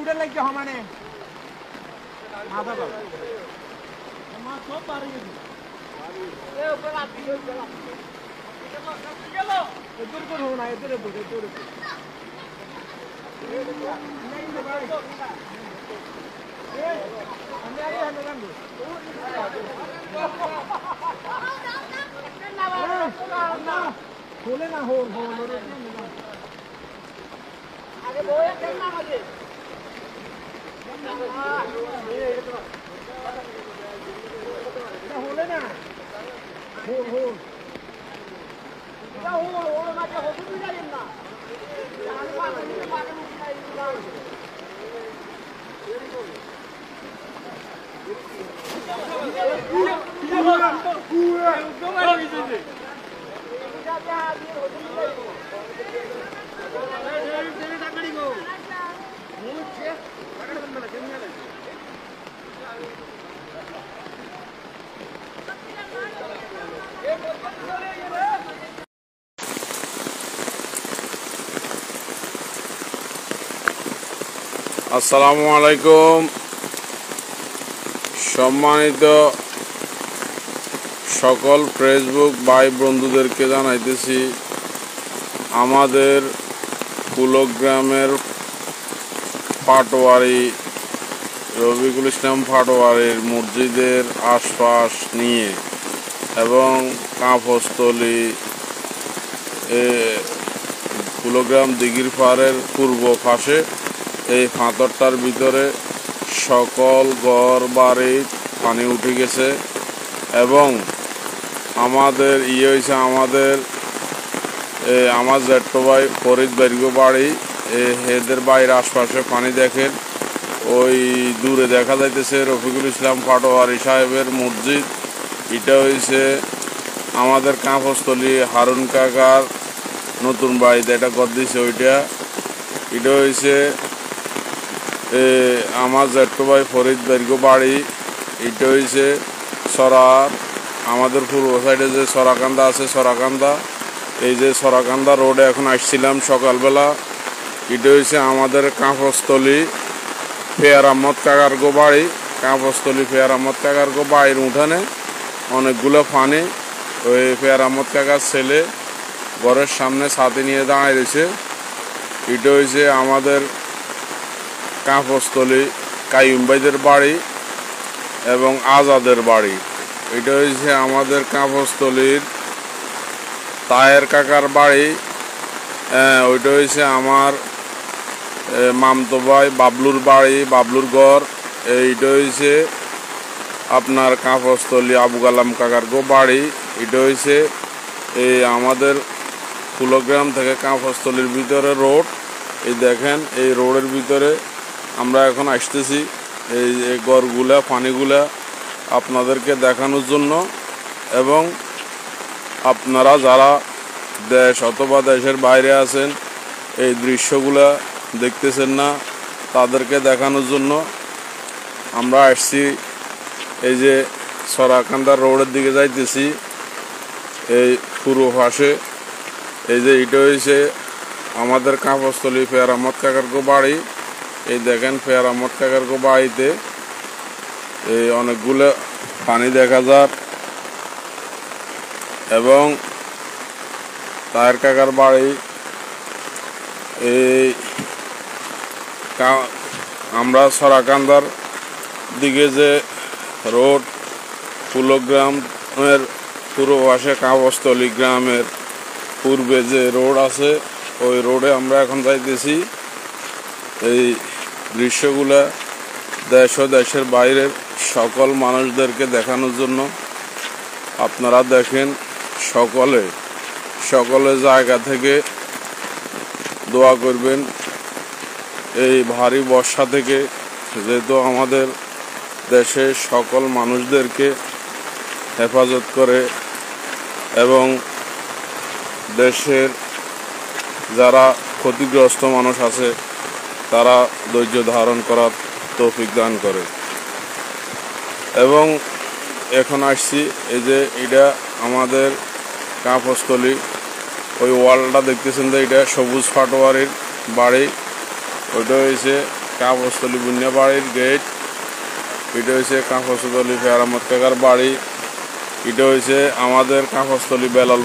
উঠে লাগছে সমানে মাথা মাছ সব পারে গেছে এদের করে হো না এদের खोले ना हो आगे बोया करना मुझे होले ना हो क्या हो ना क्या हो भी नहीं ना जान पा नहीं पाके मुझे আসসালামু আলাইকুম সম্মানিত সকল ফেসবুক ভাই বন্ধুদেরকে জানাইতেছি আমাদের কুলগ্রামের পাটোয়ারি রফিকুল ইসলাম পাটোয়ারির মসজিদের আশপাশ নিয়ে এবং কাঁফস্থলী কুলগ্রাম দিঘির পাড়ের পূর্ব পাশে এই ফাঁতরটার ভিতরে সকল ঘর বাড়ি পানি উঠে গেছে এবং আমাদের হয়েছে আমার জ্যেষ্ঠ ভাই ফরিদ বেরগো বাড়ি এদের বাইরের আশপাশে পানি দেখেন ওই দূরে দেখা যাইতেছে রফিকুল ইসলাম পাটোয়ারি সাহেবের মসজিদ। এটা হয়েছে আমাদের কাঁফস্থলী হারুন কাকার নতুন বাড়িতে এটা কর দিয়েছে এটা হয়েছে আমার জ্যেষ্ঠ ভাই ফরিদ বেরগো বাড়ি। এটা হয়েছে সরার আমাদের পূর্ব সাইডে যে সরাকান্দা আছে সরাকান্দা এই যে সরাকান্দা রোডে এখন আসছিলাম সকালবেলা। এটা হয়েছে আমাদের কাঁফস্থলী ফেয়ার আহমদ কাকার গো বাড়ি। কাঁফস্থলী ফেয়ার আহমদ কাকার গো বাড়ির উঠানে অনেকগুলো পানি। ওই ফেয়ার আহমদ কাকার ছেলে ঘরের সামনে ছাতি নিয়ে দাঁড়ায় রয়েছে। এটা হয়েছে আমাদের কাঁফস্থলী কাইয়ুম ভাইদের বাড়ি এবং আজাদের বাড়ি। এটা হয়েছে আমাদের কাঁফস্থলীর তায়ের কাকার বাড়ি। ওইটা হয়েছে আমার মামতো ভাই বাবলুর বাড়ি বাবলুর ঘর। এইটা হয়েছে আপনার কাঁফস্থলী আবু কালাম কাকার গো বাড়ি। এটা হয়েছে এই আমাদের কুলগ্রাম থেকে কাঁফস্থলীর ভিতরে রোড। এই দেখেন এই রোডের ভিতরে আমরা এখন আসতেছি এই ঘরগুলা পানিগুলা আপনাদেরকে দেখানোর জন্য এবং আপনারা যারা দেশ অথবা দেশের বাইরে আছেন এই দৃশ্যগুলা দেখতেছেন না তাদেরকে দেখানোর জন্য আমরা আসছি। এই যে সরাকান্দার রোডের দিকে যাইতেছি এই পূর্ব পাশে। এই যে এটা হয়েছে আমাদের কাঁফস্থলী ফেয়ার আহমদ কাকার গো বাড়ি। এই দেখেন ফেয়ার আহমদ কাকার গো বাড়িতে এই অনেকগুলো পানি দেখা যায় এবং তায়ের কাকার বাড়ি। এই আমরা সরাকান্দার দিকে যে রোড কুলগ্রামের পূর্ব পাশে কাঁফস্থলী গ্রামের পূর্বে যে রোড আছে ওই রোডে আমরা এখন যাইতেছি। এই দৃশ্যগুলা দেশ ও দেশের বাইরের সকল মানুষদেরকে দেখানোর জন্য আপনারা দেখেন সকলে জায়গা থেকে দোয়া করবেন এই ভারী বর্ষা থেকে যেহেতু আমাদের দেশের সকল মানুষদেরকে হেফাজত করে এবং দেশের যারা ক্ষতিগ্রস্ত মানুষ আছে তারা ধৈর্য ধারণ করার তৌফিক দান করে। এবং এখন আসছি এই যে এটা আমাদের কাঁপস্থলী, ওই ওয়ালটা দেখতেছেন যে এটা সবুজ পাটোয়ারির বাড়ি, ওইটা হয়েছে কাঁপস্থলী বুনিয়া বাড়ির গেট, এটা হয়েছে কাঁপস্থলী ফেরামত কাকার বাড়ি, এটা হয়েছে আমাদের কাঁপস্থলী বেলাল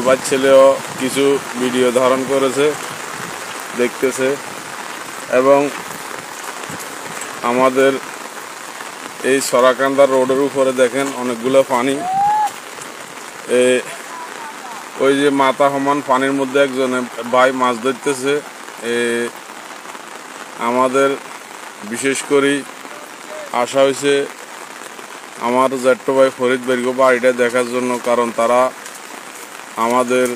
ভাইয়ের ছেলেও কিছু ভিডিও ধারণ করেছে দেখতেছে। এবং আমাদের এই সরাকান্দা রোডের উপরে দেখেন অনেকগুলো পানি, ওই যে মাথা সমান পানির মধ্যে একজনে ভাই মাছ ধরতেছে। আমাদের বিশেষ করে আশা হয়েছে আমার জ্যাঠো ভাই ফরিদ বেরগ বাড়িটা দেখার জন্য, কারণ তারা আমাদের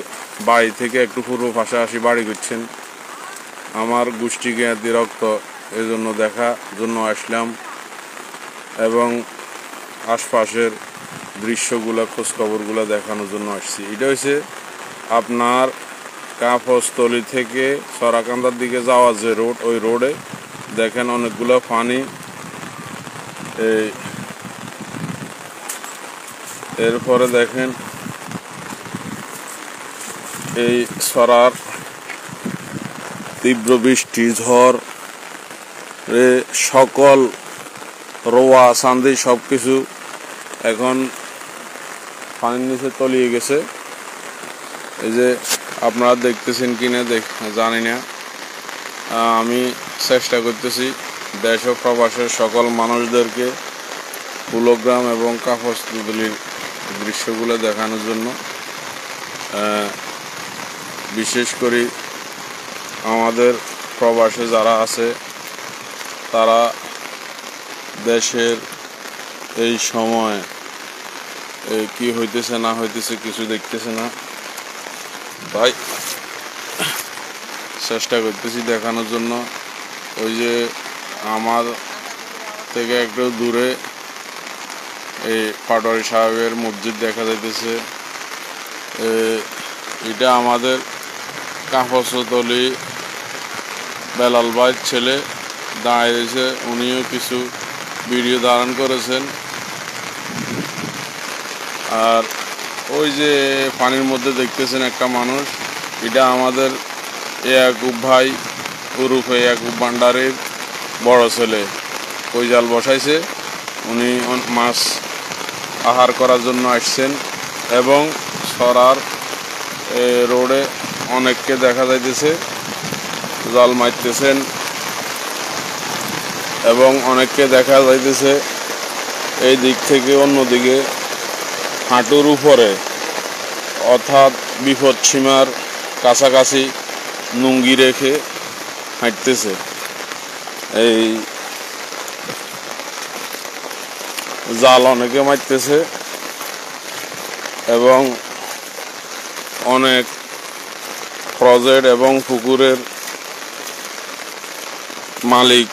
বাড়ি থেকে একটু পূর্ব পাশাপাশি বাড়ি করছেন, আমার গোষ্ঠী জ্ঞাতি রক্ত, এই জন্য দেখার জন্য আসলাম এবং আশপাশের দৃশ্যগুলো খোঁজখবরগুলো দেখানোর জন্য আসছি। এটা হচ্ছে আপনার কাঁপস্থলী থেকে সরাকান্দার দিকে যাওয়ার যে রোড, ওই রোডে দেখেন অনেকগুলো পানি। এরপরে দেখেন এই সরার তীব্র বৃষ্টি ঝড় সকল রোয়া চান্দি সব কিছু এখন পানির নিচে তলিয়ে গেছে। এই যে আপনারা দেখতেছেন কিনা জানি না, আমি চেষ্টা করতেছি দেশ ও প্রবাসের সকল মানুষদেরকে কুলগ্রাম এবং কাঁপস্থলীর দৃশ্যগুলো দেখানোর জন্য। বিশেষ করে আমাদের প্রবাসে যারা আছে তারা দেশের এই সময় কি হইতেছে না হইতেছে কিছু দেখতেছে না, তাই চেষ্টা করতেছি দেখানোর জন্য। ওই যে আমার থেকে একটু দূরে এই পাটোয়ারি সাহেবের মসজিদ দেখা যাইতেছে। এটা আমাদের কাঁপস্থলী বেলাল ভাইয়ের ছেলে দাঁড়িয়ে রয়েছে, উনিও কিছু ভিডিও ধারণ করেছেন। আর ওই যে পানির মধ্যে দেখতেছেন একটা মানুষ, এটা আমাদের ইয়াকুব ভাই উরুফে ইয়াকুব ভান্ডারের বড় ছেলে, ওই জাল বসাইছে, উনি মাছ আহার করার জন্য আসছেন। এবং সরার রোডে অনেককে দেখা যাইতেছে জাল মারতেছেন এবং অনেককে দেখা যাইতেছে এই দিক থেকে অন্যদিকে হাঁটুর উপরে অর্থাৎ বিপদ সীমার কাছাকাছি লুঙ্গি রেখে হাঁটতেছে। এই জাল অনেকে মারতেছে এবং অনেক প্রজেক্ট এবং পুকুরের মালিক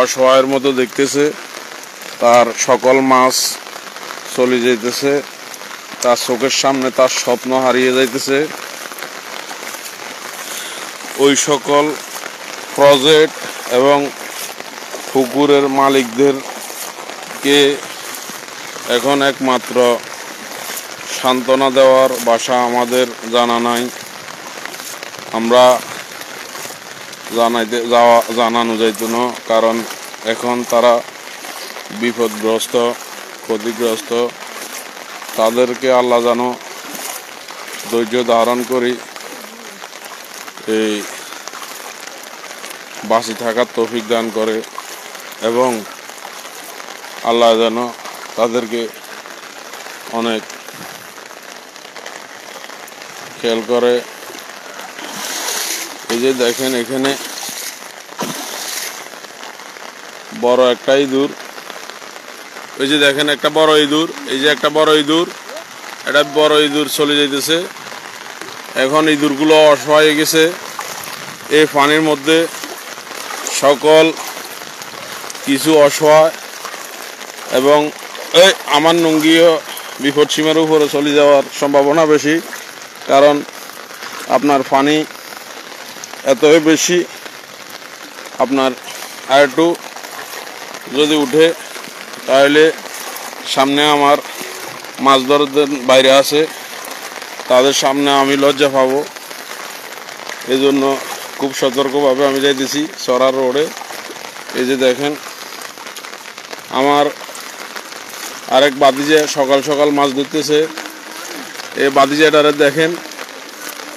অসহায়ের মতো দেখতেছে, তার সকল মাছ চলে যাইতেছে, তার চোখের সামনে তার স্বপ্ন হারিয়ে যাইতেছে। ওই সকল প্রজেক্ট এবং পুকুরের মালিকদেরকে এখন একমাত্র সান্ত্বনা দেওয়ার ভাষা আমাদের জানা নাই, আমরা জানানো যাইত না, কারণ এখন তারা বিপদগ্রস্ত ক্ষতিগ্রস্ত। তাদেরকে আল্লাহ যেন ধৈর্য ধারণ করি এই বাঁচে থাকার তৌফিক দান করে এবং আল্লাহ যেন তাদেরকে অনেক খেয়াল করে। এই যে দেখেন এখানে বড় একটা ইঁদুর, ওই যে দেখেন একটা বড় ইঁদুর, এই যে একটা বড় ইঁদুর, এটা বড় ইঁদুর চলে যাইতেছে। এখন ইঁদুরগুলো অসহায় হয়ে গেছে এই পানির মধ্যে। সকল কিছু অসহায় এবং আমার লুঙ্গিও বিপদসীমার উপরে চলে যাওয়ার সম্ভাবনা বেশি, কারণ আপনার পানি এতই বেশি। আপনার আর একটু যদি উঠে তাহলে সামনে আমার মাছ ধরার বাইরে আছে, তাদের সামনে আমি লজ্জা পাবো। এই জন্য খুব সতর্কভাবে আমি যাইতেছি সরার রোডে। এই যে দেখেন আমার আরেক বাদিজা সকাল সকাল মাছ ধরতেছে। এই বাদিজাটারে দেখেন,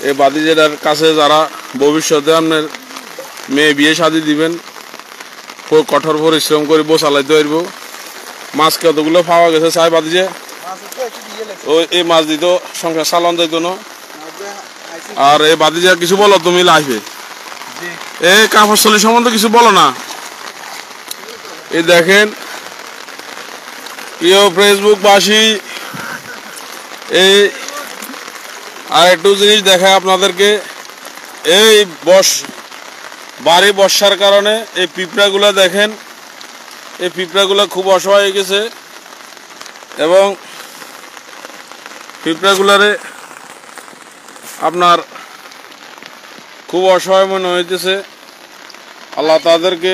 এই বাদিজাটার কাছে যারা ভবিষ্যতে আপনার মেয়ে বিয়ে শাদি দিবেন, কঠোর পরিশ্রম করে বসালাইতে পারবো। মাছ কতগুলো পাওয়া গেছে চাই বাদিজা? ওই এই মাছ দিত সংসার চালান যাইতো না। আর এই বাদিজা কিছু বলো তুমি লাইফে, এই কাপড় সম্বন্ধে কিছু বলো না। এই দেখেন প্রিয় ফেসবুকবাসী, এই আর একটু জিনিস দেখায় আপনাদেরকে। এই বাড়ি বর্ষার কারণে এই পিঁপড়াগুলো দেখেন, এই পিঁপড়াগুলো খুব অসহায় হয়ে গেছে এবং পিঁপড়াগুলারে আপনার খুব অসহায় মনে হইতেছে। আল্লাহ তাদেরকে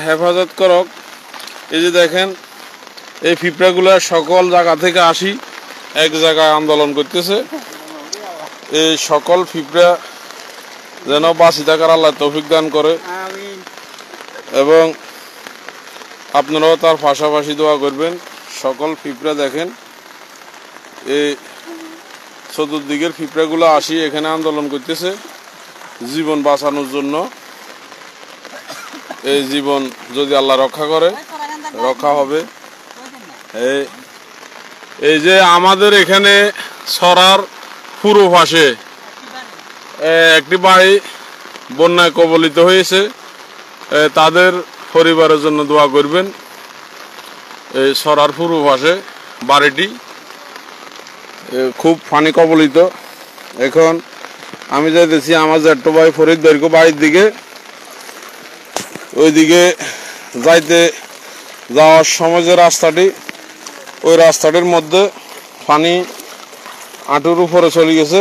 হেফাজত করক। এই যে দেখেন এই পিঁপড়াগুলা সকল জায়গা থেকে আসি এক জায়গায় আন্দোলন করতেছে। এই সকল পিঁপড়া যেন বাঁচি থাকার আল্লাহ তৌফিক দান করে এবং আপনারাও তার পাশাপাশি দোয়া করবেন। সকল পিঁপড়া দেখেন, এই চতুর্দিকের পিঁপড়াগুলো আসি এখানে আন্দোলন করতেছে জীবন বাঁচানোর জন্য। এই জীবন যদি আল্লাহ রক্ষা করে, রক্ষা হবে। এই যে আমাদের এখানে সরার পুরো পাশে একটি বাড়ি বন্যায় কবলিত হয়েছে, তাদের পরিবারের জন্য দোয়া করবেন। এই সরার পুরো পাশে বাড়িটি খুব পানি কবলিত। এখন আমি যাইতেছি আমার জ্যাঠো ভাই ফরিদ দৈর্ঘ্য বাড়ির দিকে। ওইদিকে যাওয়ার সময় যে রাস্তাটি, ওই রাস্তাটির মধ্যে পানি হাঁটুর উপরে চলে গেছে।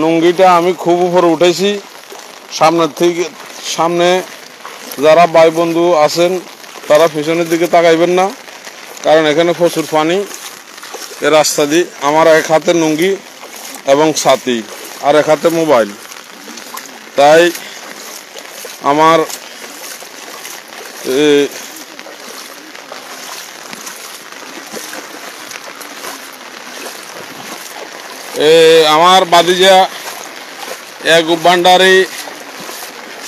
লুঙ্গিটা আমি খুব উপরে উঠেছি। সামনে যারা ভাই বন্ধু আছেন তারা পিছনের দিকে তাকাইবেন না, কারণ এখানে প্রচুর পানি। এ রাস্তা দিয়ে আমার এক হাতে লুঙ্গি এবং ছাতি আর এক হাতে মোবাইল, তাই আমার আমার বাদিজা এক ভান্ডারি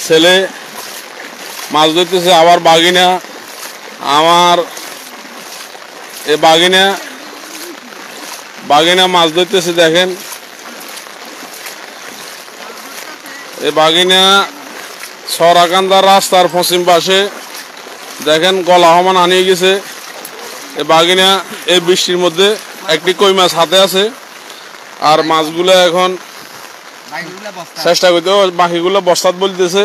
ছেলে মাছ ধরতেছে। আবার বাগিনা, আমার এ বাগিনা মাছ ধরতেছে। দেখেন এ বাগিনা সরাকান্দার রাস্তার পশ্চিম পাশে দেখেন গলা সমান আনিয়ে গেছে। এ বাগিনা এই বৃষ্টির মধ্যে একটি কই মাছ হাতে আছে, আর মাছগুলো এখন চেষ্টা করতে বাকিগুলো বস্তাত বলতেছে।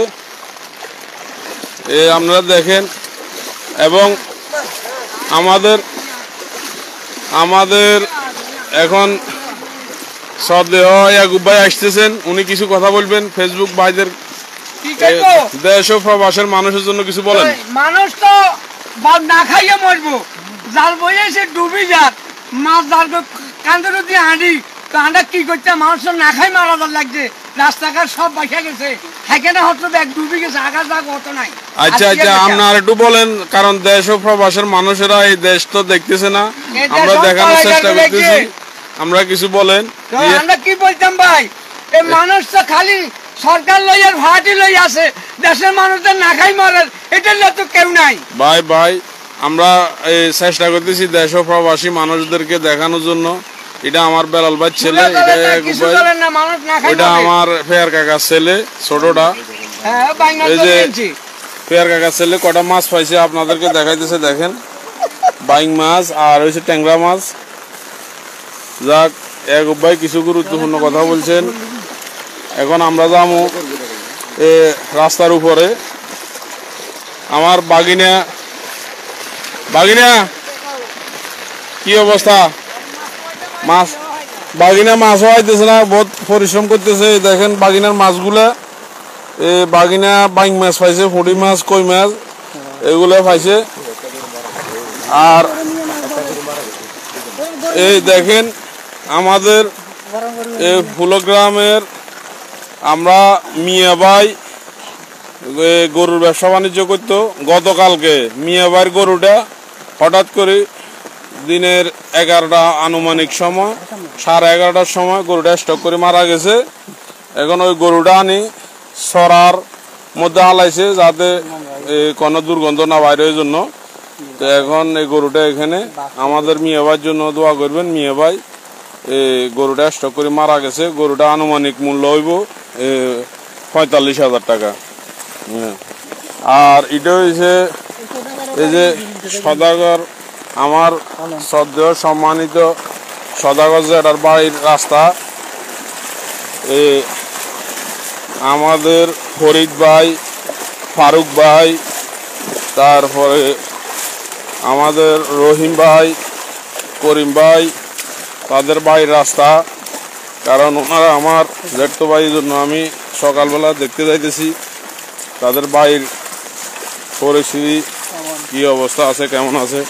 আপনারা দেখেন এবং আমাদের এখন সদেহ ইয়াকুব ভাই আসতেছেন, উনি কিছু কথা বলবেন ফেসবুক ভাইদের দেশ ও প্রবাসের মানুষের জন্য কিছু বলেন। মানুষ তো না খাইয়ে মরবো, জাল বইয়ে সে ডুবি যাক, মাছ জাল কান্দর দিয়ে হাঁড়ি তো আমরা কি করতে, মানুষ তো না খাই মারা যার লাগছে। রাস্তাঘাট সব বাসা গেছে, সেখানে হয়তো এক ডুবি গেছে, আঘাত যাক অত নাই। আচ্ছা আপনার একটু বলেন, কারণ দেশ ও প্রবাসের মানুষেরা এই দেশ তো দেখতেছে না, আমরা দেখানোর চেষ্টা করতেছি, আমরা কিছু বলেন। আমরা কি বলতাম ভাই, এই মানুষ তো খালি সরকার লই আর ভাড়াটি লই আছে, দেশের মানুষদের না খাই মরে, এটার তো কেউ নাই। ভাই আমরা এই চেষ্টা করতেছি দেশ ও প্রবাসী মানুষদেরকে দেখানোর জন্য। এটা আমার বেলাল ভাই ছেলে, এটা আমার ফেয়ার কাকার ছেলে ছোটটা। এই যে ফেয়ার কাকার ছেলে কটা মাছ পাইছে আপনাদেরকে দেখাইতেছে। দেখেন বাইং মাছ আর হয়েছে ট্যাংরা মাছ। যাক ইয়াকুব ভাই কিছু গুরুত্বপূর্ণ কথা বলছেন। এখন আমরা যাবো রাস্তার উপরে। আমার বাগিনা কি অবস্থা? মাছ বাগিনা মাছও আইতেছে না, বহুত পরিশ্রম করতেছে। দেখেন বাগিনার মাছগুলা, বাগিনা বাইং মাছ পাইছে, ফুটি মাছ, কই মাছ এগুলো পাইছে। আর এই দেখেন আমাদের এই ফুলগ্রামের আমরা মিয়া ভাই গরুর ব্যবসা বাণিজ্য করতো। গতকালকে মিয়া ভাইয়ের গরুটা হঠাৎ করে দিনের 11টা আনুমানিক সময়, 11:30টার সময় গরুটা স্টক করে মারা গেছে। এখন ওই গরুটা আনি সরার মধ্যে হালাইছে যাতে কোনো দুর্গন্ধ না বাইরের জন্য। তো এখন এই গরুটা এখানে আমাদের মিয়া ভাইয়ের জন্য দোয়া করবেন। মিয়া ভাই গরুটা স্টক করে মারা গেছে। গরুটা আনুমানিক মূল্য হইব 45,000 টাকা। আর এটা হয়েছে এই যে সদাগর, আমার শ্রদ্ধেয় সম্মানিত সদাগর জেঠার বাড়ির রাস্তা। আমাদের ফরিদ ভাই, ফারুক ভাই, তারপরে আমাদের রহিম ভাই, করিম ভাই, তাদের বাড়ির রাস্তা। কারণ ওনারা আমার জেঠতো ভাইয়ের জন্য আমি সকালবেলা দেখতে যাইতেছি তাদের বাড়ির পরিস্থিতি কি অবস্থা আছে, কেমন আছে।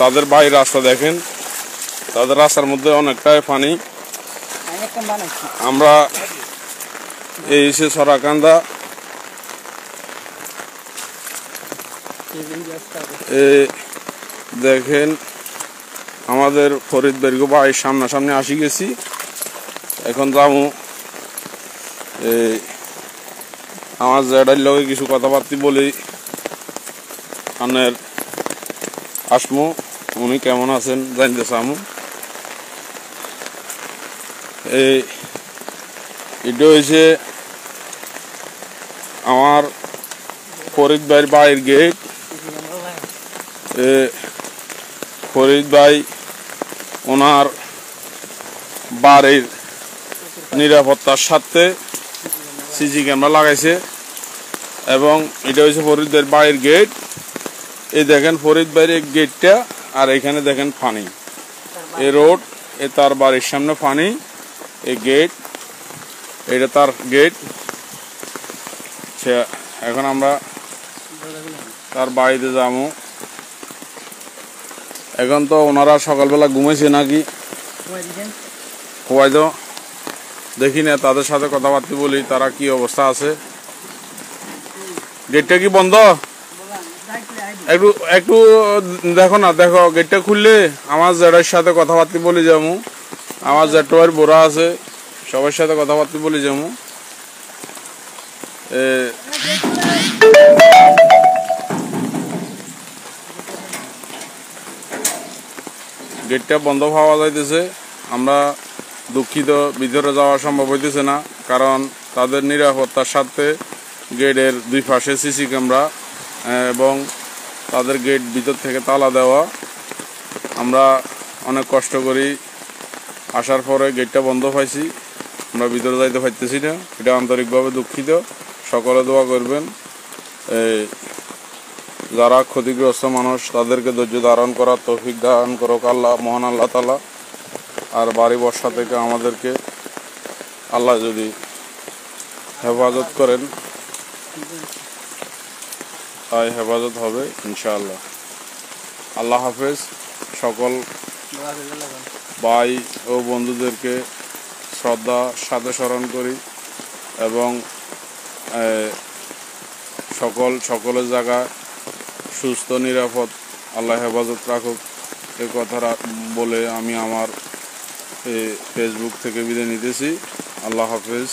তাদের বাড়ির রাস্তা দেখেন, তাদের রাস্তার মধ্যে অনেকটাই পানি। আমরা এই সে সরাকান্দা, দেখেন আমাদের ফরিদ বেরগো বাড়ির সামনাসামনি আসি গেছি। এখন যাবো আমার জেডার লগে কিছু কথাবার্তা বলি, আনের আসমু উনি কেমন আছেন জানতে চামু। এটা হয়েছে আমার ফরিদ ভাইয়ের বাড়ির গেট। ফরিদ ভাই ওনার বাড়ির নিরাপত্তার স্বার্থে সিসি ক্যামেরা লাগাইছে এবং এটা হচ্ছে ফরিদ ভাইয়ের বাড়ির গেট। এই দেখেন ফরিদ ভাইয়ের গেটটা, আর এখানে দেখেন পানি, এই রোড, এ তার বাড়ির সামনে পানি, এই গেট, এটা তার গেট। এখন আমরা তার বাড়িতে যাবো। এখন তো ওনারা সকালবেলা ঘুমাইছে নাকি, হয়তো দেখি না, তাদের সাথে কথাবার্তা বলি তারা কি অবস্থা আছে। গেটটা কি বন্ধ? একটু একটু দেখো না, দেখো গেটটা খুললে আমার জেডার সাথে কথাবার্তা বলে যাবো। আমার জেঠোয়ার বোরা আছে, সবার সাথে কথাবার্তা বলে যাবো। গেটটা বন্ধ পাওয়া যাইতেছে। আমরা দুঃখিত, ভিতরে যাওয়া সম্ভব হইতেছে না, কারণ তাদের নিরাপত্তার স্বার্থে গেটের দুই পাশে সিসি ক্যামেরা এবং তাদের গেট ভিতর থেকে তালা দেওয়া। আমরা অনেক কষ্ট করি আসার পরে গেটটা বন্ধ পাইছি, আমরা ভিতরে যাইতে পারতেছি না। এটা আন্তরিকভাবে দুঃখিত। সকলে দোয়া করবেন। যারা ক্ষতিগ্রস্ত মানুষ তাদেরকে ধৈর্য ধারণ করার তৌফিক দান করুক আল্লাহ, মহান আল্লাহ তাআলা। আর বাড়ি বর্ষা থেকে আমাদেরকে আল্লাহ যদি হেফাজত করেন, তাই হেফাজত হবে ইনশাআল্লাহ। আল্লাহ হাফেজ। সকল ভাই ও বন্ধুদেরকে শ্রদ্ধার সাথে স্মরণ করি এবং সকলের জায়গায় সুস্থ নিরাপদ আল্লাহ হেফাজত রাখুক, এ কথাটা বলে আমি আমার ফেসবুক থেকে বিদায় নিতেছি। আল্লাহ হাফেজ।